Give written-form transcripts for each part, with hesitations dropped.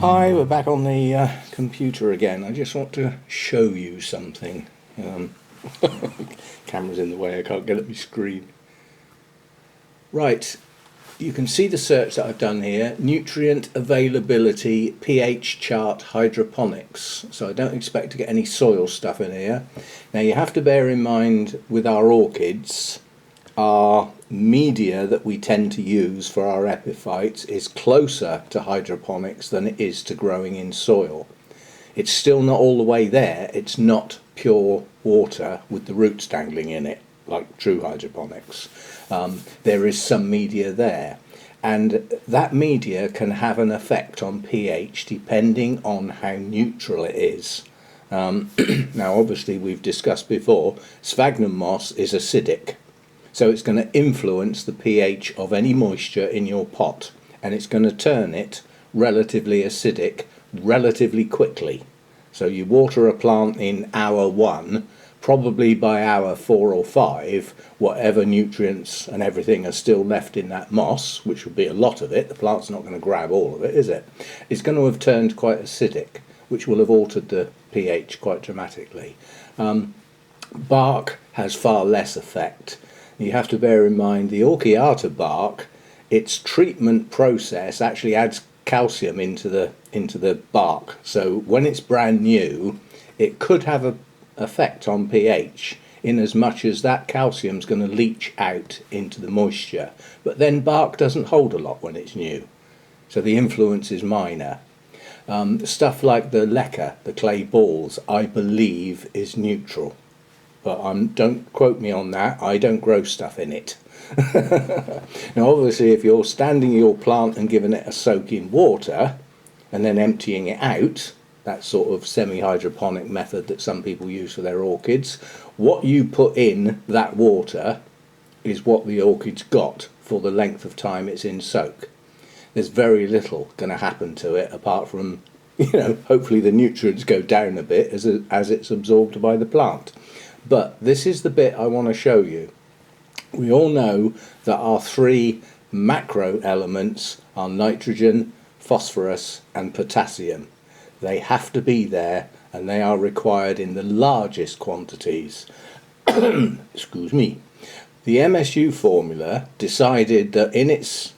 Hi, we're back on the computer again. I just want to show you something. Camera's in the way, I can't get at my screen. Right, you can see the search that I've done here. Nutrient availability, pH chart, hydroponics. So I don't expect to get any soil stuff in here. Now you have to bear in mind with our orchids, our media that we tend to use for our epiphytes is closer to hydroponics than it is to growing in soil. It's still not all the way there. It's not pure water with the roots dangling in it like true hydroponics. There is some media there, and that media can have an effect on pH depending on how neutral it is. Now obviously we've discussed before, sphagnum moss is acidic. So it's going to influence the pH of any moisture in your pot, and it's going to turn it relatively acidic relatively quickly. So you water a plant in hour 1, probably by hour 4 or 5, whatever nutrients and everything are still left in that moss, which would be a lot of it, the plant's not going to grab all of it, is it? It's going to have turned quite acidic, which will have altered the pH quite dramatically. Bark has far less effect. You have to bear in mind the Orchiata bark, its treatment process actually adds calcium into the bark. So when it's brand new, it could have an effect on pH in as much as that calcium is going to leach out into the moisture. But then bark doesn't hold a lot when it's new. So the influence is minor. Stuff like the leca, the clay balls, I believe is neutral. But don't quote me on that, I don't grow stuff in it. Now obviously if you're standing your plant and giving it a soak in water and then emptying it out, that sort of semi-hydroponic method that some people use for their orchids, what you put in that water is what the orchid's got for the length of time it's in soak. There's very little going to happen to it apart from, hopefully the nutrients go down a bit as it's absorbed by the plant. But this is the bit I want to show you. We all know that our 3 macro elements are nitrogen, phosphorus and potassium. They have to be there and they are required in the largest quantities. Excuse me. The MSU formula decided that in its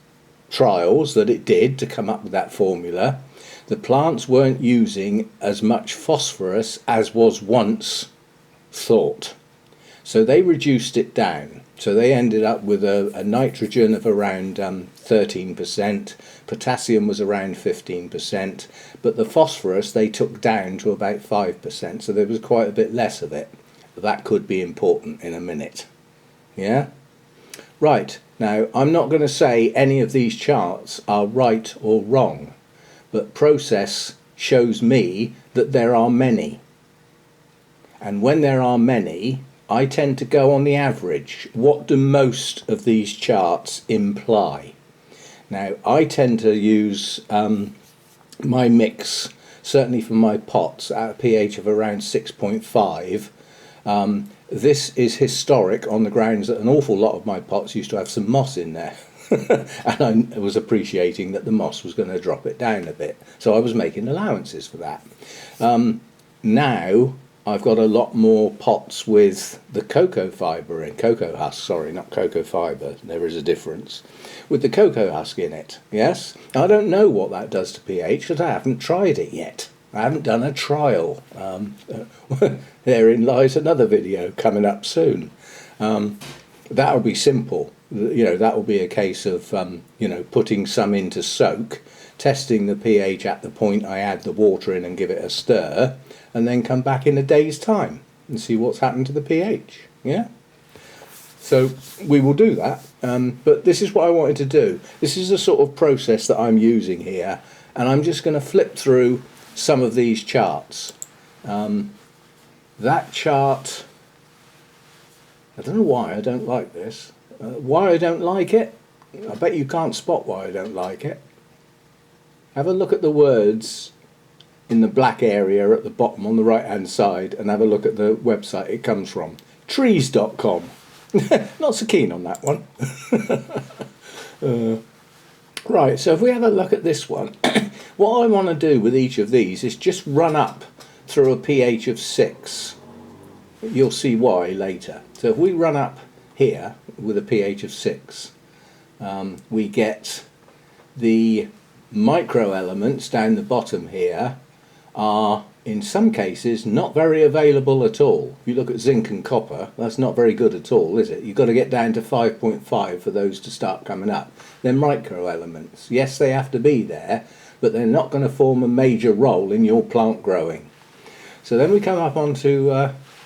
trials that it did to come up with that formula, the plants weren't using as much phosphorus as was once thought. So they reduced it down. So they ended up with a nitrogen of around 13%, potassium was around 15%, but the phosphorus they took down to about 5%, so there was quite a bit less of it. That could be important in a minute. Yeah? Right, now I'm not going to say any of these charts are right or wrong, but process shows me that there are many. And when there are many, I tend to go on the average. What do most of these charts imply? Now, I tend to use my mix, certainly for my pots, at a pH of around 6.5. This is historic on the grounds that an awful lot of my pots used to have some moss in there. And I was appreciating that the moss was going to drop it down a bit. So I was making allowances for that. Now, I've got a lot more pots with the cocoa fibre in, cocoa husk, sorry, not cocoa fibre, there is a difference, with the cocoa husk in it, yes? I don't know what that does to pH because I haven't tried it yet. I haven't done a trial. Therein lies another video coming up soon. That'll be simple, that will be a case of, putting some into soak, testing the pH at the point I add the water in and give it a stir, and then come back in a day's time and see what's happened to the pH. Yeah? So we will do that, but this is what I wanted to do. This is the sort of process that I'm using here, and I'm just going to flip through some of these charts. That chart, I don't know why I don't like this. Why I don't like it? I bet you can't spot why I don't like it. Have a look at the words in the black area at the bottom on the right hand side and have a look at the website it comes from. Trees.com. Not so keen on that one. Right, so if we have a look at this one, What I want to do with each of these is just run up through a pH of 6. You'll see why later. So if we run up here with a pH of 6, we get the micro elements down the bottom here are in some cases not very available at all. If you look at zinc and copper, that's not very good at all, is it? You've got to get down to 5.5 for those to start coming up. They're micro elements. Yes, they have to be there, but they're not going to form a major role in your plant growing. So then we come up onto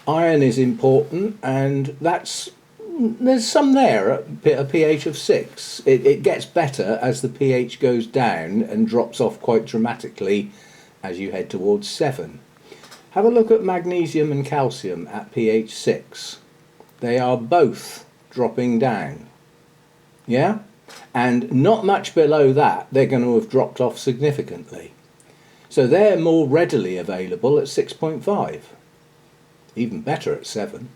iron is important, and there's some there at a pH of 6. It gets better as the pH goes down and drops off quite dramatically as you head towards 7. Have a look at magnesium and calcium at pH 6. They are both dropping down. Yeah? And not much below that, they're going to have dropped off significantly. So they're more readily available at 6.5. Even better at 7.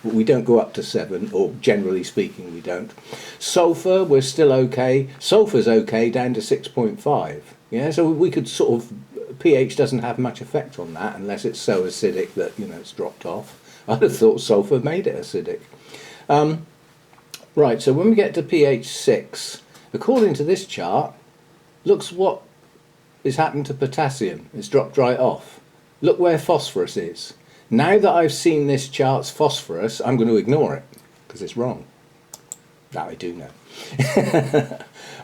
We don't go up to 7, or generally speaking we don't. Sulfur, we're still okay. Sulfur's okay down to 6.5. Yeah, so we could sort of, pH doesn't have much effect on that unless it's so acidic that, you know, it's dropped off. I'd have thought sulfur made it acidic. Right, so when we get to pH 6, according to this chart, looks what is happened to potassium. It's dropped right off. Look where phosphorus is. Now that I've seen this chart's phosphorus, I'm going to ignore it because it's wrong. That I do know.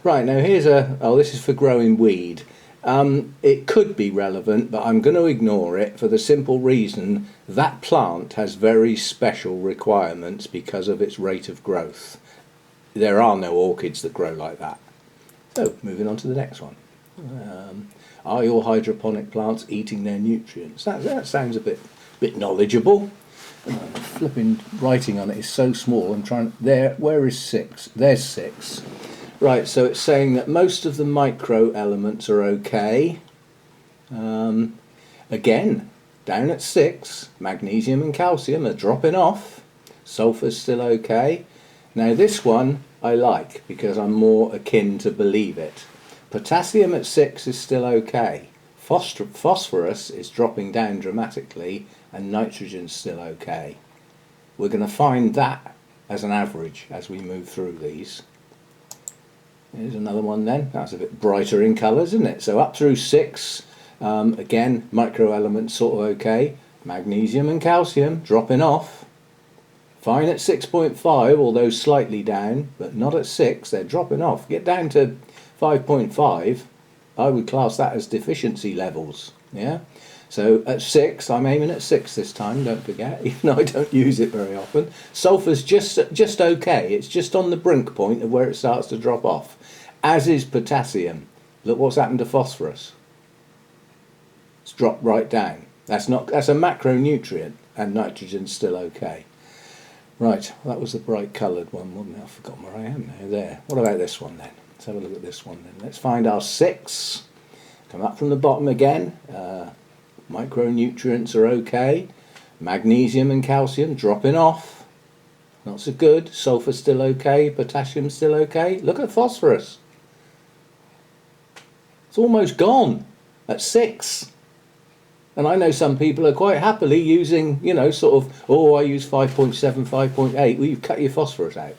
Right, now here's this is for growing weed. It could be relevant, but I'm going to ignore it for the simple reason that plant has very special requirements because of its rate of growth. There are no orchids that grow like that. So, moving on to the next one. Are your hydroponic plants eating their nutrients? That sounds a bit knowledgeable. Flipping writing on it is so small. I'm trying. Where is 6? There's 6. Right, so it's saying that most of the micro elements are okay. Again, down at 6, magnesium and calcium are dropping off. Sulfur's still okay. Now this one I like because I'm more akin to believe it. Potassium at 6 is still okay. Phosphorus is dropping down dramatically, and nitrogen's still okay. We're going to find that as an average as we move through these. Here's another one then. That's a bit brighter in colours, isn't it? So up through 6, again, micro elements sort of okay. Magnesium and calcium dropping off. Fine at 6.5, although slightly down, but not at 6. They're dropping off. Get down to 5.5, I would class that as deficiency levels. Yeah. So at 6, I'm aiming at 6 this time, don't forget, even though I don't use it very often. Sulfur's just okay. It's just on the brink point of where it starts to drop off. As is potassium. Look what's happened to phosphorus. It's dropped right down. That's a macronutrient, and nitrogen's still okay. Right, well, that was the bright coloured one, wasn't it? I've forgotten where I am now. There. What about this one then? Let's have a look at this one then. Let's find our 6. Come up from the bottom again. Micronutrients are okay. Magnesium and calcium dropping off. Not so good. Sulfur still okay. Potassium still okay. Look at phosphorus. It's almost gone at 6. And I know some people are quite happily using, you know, sort of, I use 5.7, 5.8. Well, you've cut your phosphorus out.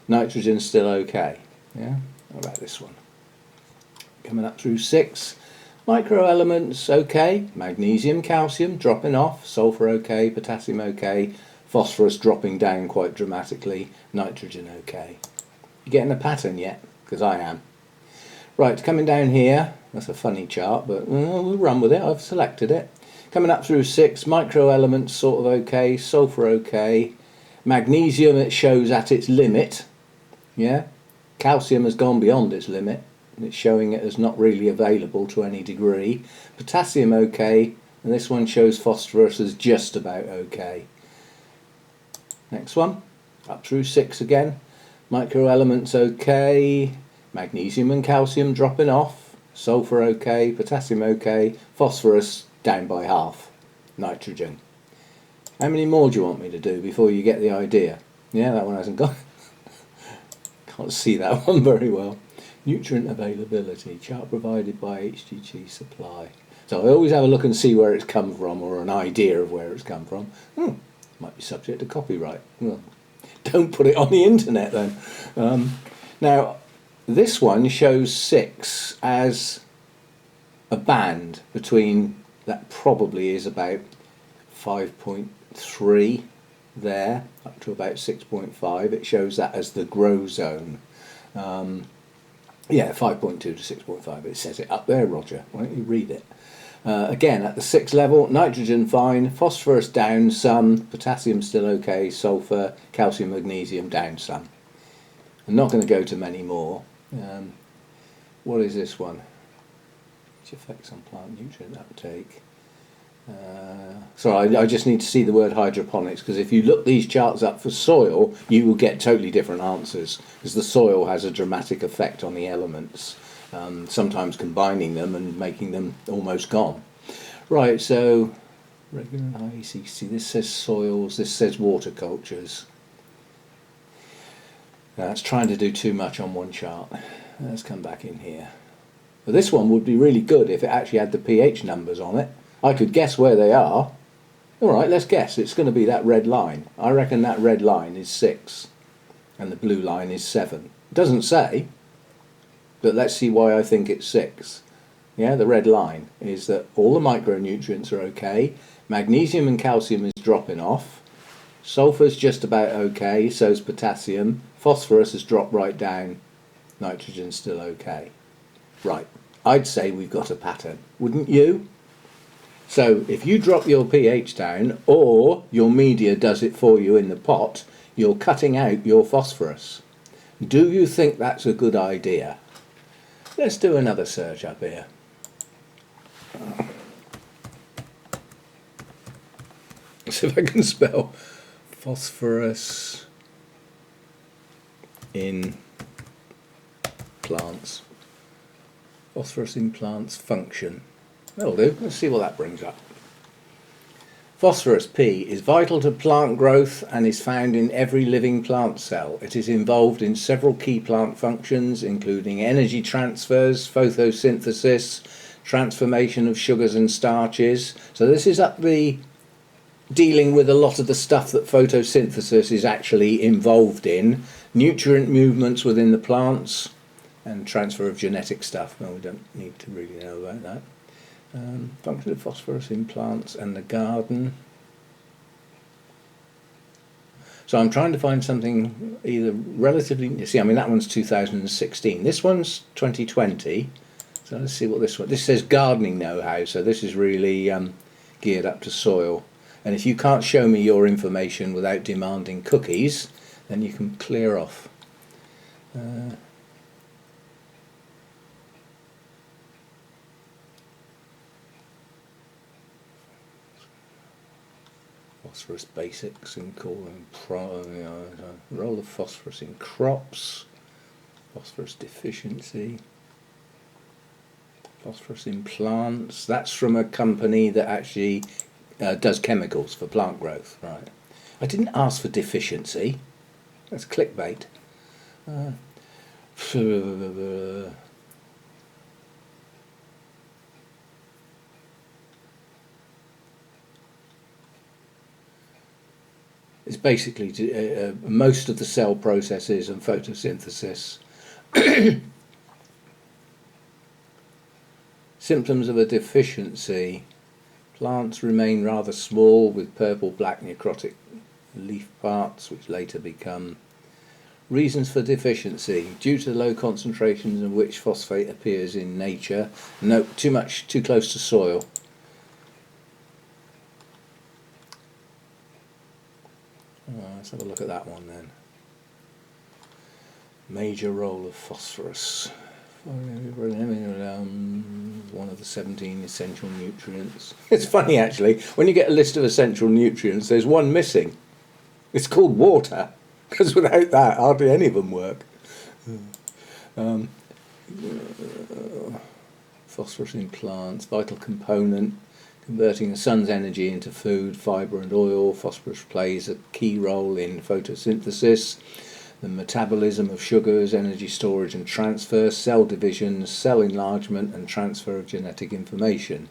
Nitrogen's still okay. Yeah. What about this one? Coming up through 6. Micro elements okay. Magnesium, calcium dropping off. Sulfur okay. Potassium okay. Phosphorus dropping down quite dramatically. Nitrogen okay. You getting a pattern yet? Because I am. Right, coming down here. That's a funny chart, but we'll run with it. I've selected it. Coming up through 6. Micro elements sort of okay. Sulfur okay. Magnesium, it shows at its limit. Yeah. Calcium has gone beyond its limit. It's showing it as not really available to any degree. Potassium okay, and this one shows phosphorus as just about okay. Next one, up through 6 again. Micro elements okay. Magnesium and calcium dropping off. Sulfur okay. Potassium okay. Phosphorus down by half. Nitrogen. How many more do you want me to do before you get the idea? Yeah, that one hasn't gone. Can't see that one very well. Nutrient availability, chart provided by HGG supply. So I always have a look and see where it's come from, or an idea of where it's come from. Might be subject to copyright. Well, don't put it on the internet then. Now, this one shows 6 as a band between, that probably is about 5.3 there, up to about 6.5. It shows that as the grow zone. Yeah, 5.2 to 6.5. It says it up there, Roger. Why don't you read it? Again, at the 6 level, nitrogen fine, phosphorus down some, potassium still okay, sulfur, calcium, magnesium down some. I'm not going to go to many more. What is this one? Which effects on plant nutrient uptake? Sorry, I just need to see the word hydroponics, because if you look these charts up for soil, you will get totally different answers, because the soil has a dramatic effect on the elements, sometimes combining them and making them almost gone. Right, so regular IECC, this says soils, this says water cultures. That's trying to do too much on one chart. Let's come back in here. But this one would be really good if it actually had the pH numbers on it. I could guess where they are. Alright, let's guess. It's going to be that red line. I reckon that red line is 6 and the blue line is 7. It doesn't say, but let's see why I think it's 6. Yeah, the red line is that all the micronutrients are okay, magnesium and calcium is dropping off, sulfur's just about okay, so is potassium, phosphorus has dropped right down, nitrogen's still okay. Right, I'd say we've got a pattern, wouldn't you? So if you drop your pH down, or your media does it for you in the pot, you're cutting out your phosphorus. Do you think that's a good idea? Let's do another search up here. Let's see if I can spell phosphorus in plants. Phosphorus in plants function. That'll do. Let's see what that brings up. Phosphorus, P, is vital to plant growth and is found in every living plant cell. It is involved in several key plant functions, including energy transfers, photosynthesis, transformation of sugars and starches. So this is up the dealing with a lot of the stuff that photosynthesis is actually involved in, nutrient movements within the plants, and transfer of genetic stuff. Well, we don't need to really know about that. Function of phosphorus in plants and the garden. So I'm trying to find something either relatively, see, I mean that one's 2016, this one's 2020, so let's see what this one, this says gardening know-how, so this is really geared up to soil. And if you can't show me your information without demanding cookies, then you can clear off. Phosphorus basics and role of phosphorus in crops, phosphorus deficiency, phosphorus in plants. That's from a company that actually does chemicals for plant growth. Right. I didn't ask for deficiency. That's clickbait. It's basically most of the cell processes and photosynthesis. Symptoms of a deficiency. Plants remain rather small with purple-black necrotic leaf parts which later become. Reasons for deficiency. Due to low concentrations in which phosphate appears in nature. No, too close to soil. Let's have a look at that one then. Major role of phosphorus. One of the 17 essential nutrients. It's funny actually, when you get a list of essential nutrients, there's one missing. It's called water, because without that, hardly any of them work. Phosphorus in plants, vital component. Converting the sun's energy into food, fibre and oil, phosphorus plays a key role in photosynthesis. the metabolism of sugars, energy storage and transfer, cell division, cell enlargement and transfer of genetic information.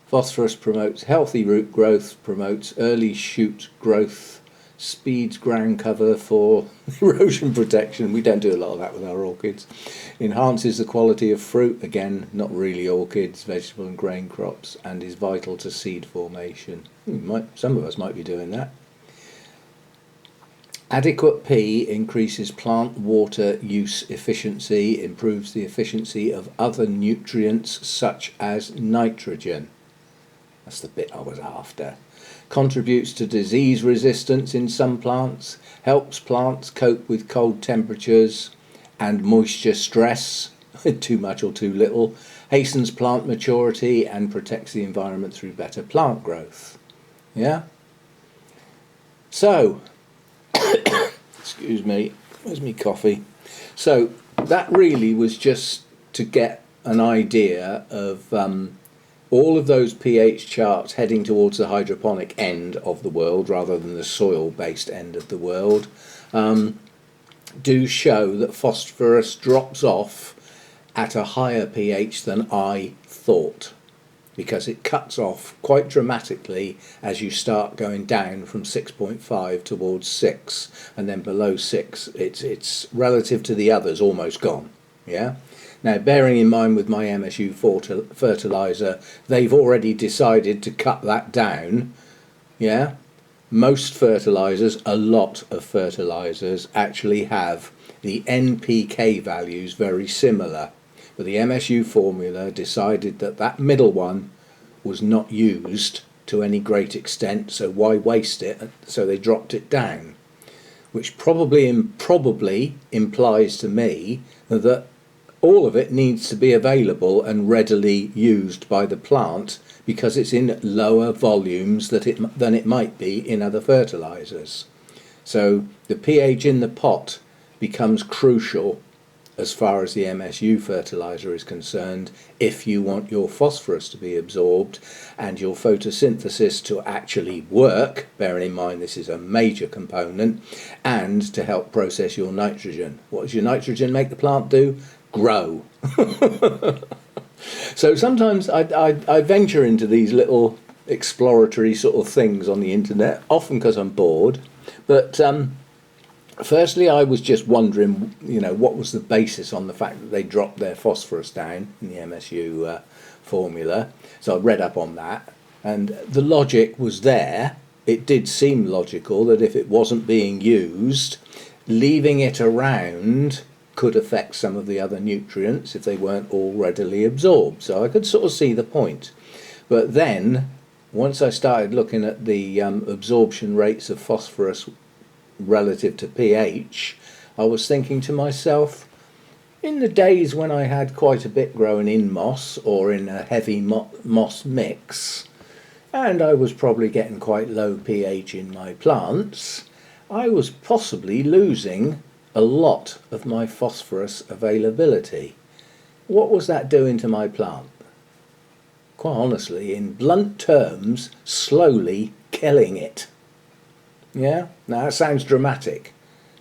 Phosphorus promotes healthy root growth, promotes early shoot growth, speeds ground cover for erosion protection. We don't do a lot of that with our orchids. Enhances the quality of fruit, again, not really orchids, vegetable and grain crops, and is vital to seed formation. Some of us might be doing that. Adequate P increases plant water use efficiency, improves the efficiency of other nutrients such as nitrogen. That's the bit I was after. Contributes to disease resistance in some plants, helps plants cope with cold temperatures and moisture stress, too much or too little, hastens plant maturity and protects the environment through better plant growth. Yeah? So, excuse me, where's my coffee? So, that really was just to get an idea of all of those pH charts heading towards the hydroponic end of the world rather than the soil-based end of the world do show that phosphorus drops off at a higher pH than I thought, because it cuts off quite dramatically as you start going down from 6.5 towards 6, and then below 6 it's relative to the others almost gone. Yeah. Now, bearing in mind with my MSU fertiliser, they've already decided to cut that down. Yeah, most fertilisers, a lot of fertilisers, actually have the NPK values very similar. But the MSU formula decided that that middle one was not used to any great extent, so why waste it? So they dropped it down, which probably implies to me that all of it needs to be available and readily used by the plant because it's in lower volumes than it might be in other fertilisers. So the pH in the pot becomes crucial as far as the MSU fertiliser is concerned if you want your phosphorus to be absorbed and your photosynthesis to actually work, bearing in mind this is a major component, and to help process your nitrogen. What does your nitrogen make the plant do? Grow. So sometimes I venture into these little exploratory sort of things on the internet, often because I'm bored. But firstly, I was just wondering, what was the basis on the fact that they dropped their phosphorus down in the MSU formula. So I read up on that, and the logic was there. It did seem logical that if it wasn't being used, leaving it around could affect some of the other nutrients if they weren't all readily absorbed. So I could sort of see the point. But then, once I started looking at the absorption rates of phosphorus relative to pH, I was thinking to myself, in the days when I had quite a bit growing in moss or in a heavy moss mix, and I was probably getting quite low pH in my plants, I was possibly losing a lot of my phosphorus availability. What was that doing to my plant? Quite honestly, in blunt terms, slowly killing it. Yeah, now that sounds dramatic,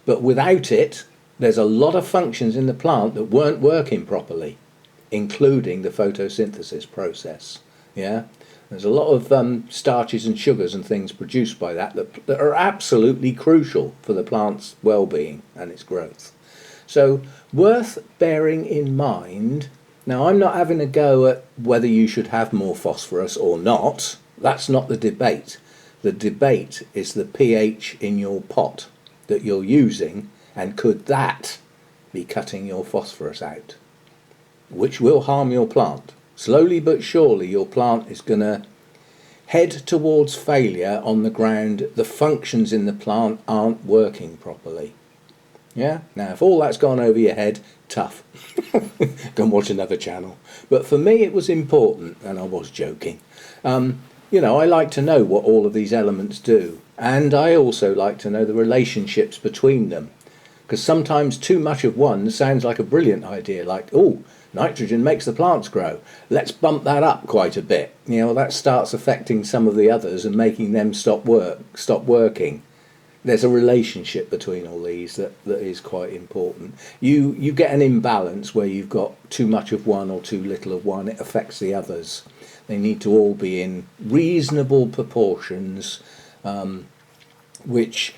but without it, there's a lot of functions in the plant that weren't working properly, including the photosynthesis process. Yeah, there's a lot of starches and sugars and things produced by that are absolutely crucial for the plant's well-being and its growth. So worth bearing in mind. Now, I'm not having a go at whether you should have more phosphorus or not. That's not the debate. The debate is the pH in your pot that you're using, and could that be cutting your phosphorus out, which will harm your plant. Slowly but surely your plant is going to head towards failure on the ground the functions in the plant aren't working properly. Yeah? Now, if all that's gone over your head, tough. Go and watch another channel. But for me it was important, and I was joking. I like to know what all of these elements do, and I also like to know the relationships between them, because sometimes too much of one sounds like a brilliant idea, like, oh, nitrogen makes the plants grow, let's bump that up quite a bit. That starts affecting some of the others and making them stop working. there's a relationship between all these that is quite important. You get an imbalance where you've got too much of one or too little of one. It affects the others. They need to all be in reasonable proportions, which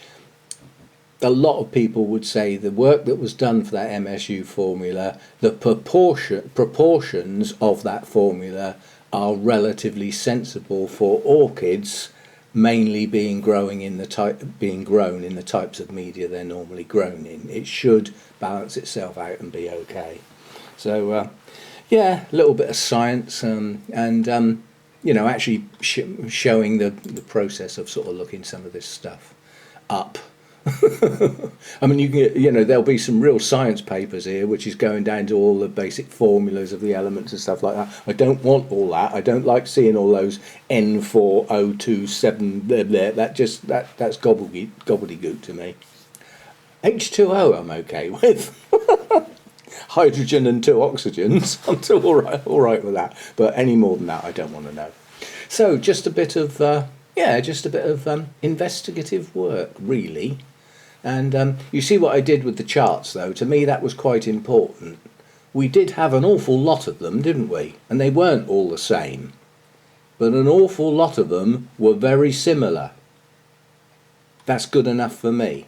a lot of people would say the work that was done for that MSU formula, the proportions of that formula are relatively sensible for orchids, mainly being grown in the types of media they're normally grown in. It should balance itself out and be okay. So yeah, a little bit of science, and you know, actually showing the process of sort of looking some of this stuff up. I mean, you know, there'll be some real science papers here, which is going down to all the basic formulas of the elements and stuff like that. I don't want all that. I don't like seeing all those N4027. That's gobbledygook to me. H2O, I'm okay with. Hydrogen and 2 oxygens. I'm still all right with that. But any more than that, I don't want to know. So just a bit of investigative work, really. And you see what I did with the charts, though. To me, that was quite important. We did have an awful lot of them, didn't we? And they weren't all the same. But an awful lot of them were very similar. That's good enough for me.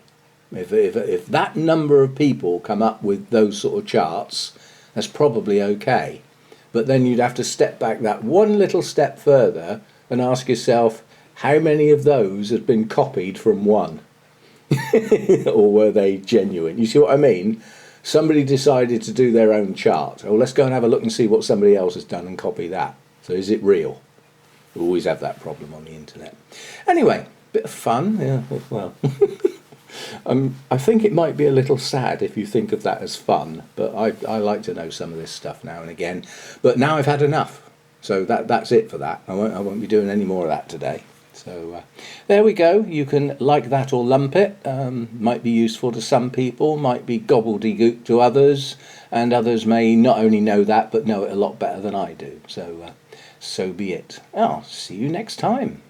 If that number of people come up with those sort of charts, that's probably okay. But then you'd have to step back that one little step further and ask yourself, how many of those had been copied from one? Or were they genuine? You see what I mean? Somebody decided to do their own chart. Oh, let's go and have a look and see what somebody else has done and copy that. So is it real? We always have that problem on the internet. Anyway, bit of fun. Yeah, well, I think it might be a little sad if you think of that as fun, but I like to know some of this stuff now and again. But now I've had enough, so that's it for that. I won't be doing any more of that today. So there we go. You can like that or lump it. Might be useful to some people, might be gobbledygook to others, and others may not only know that but know it a lot better than I do. So so be it. I'll see you next time.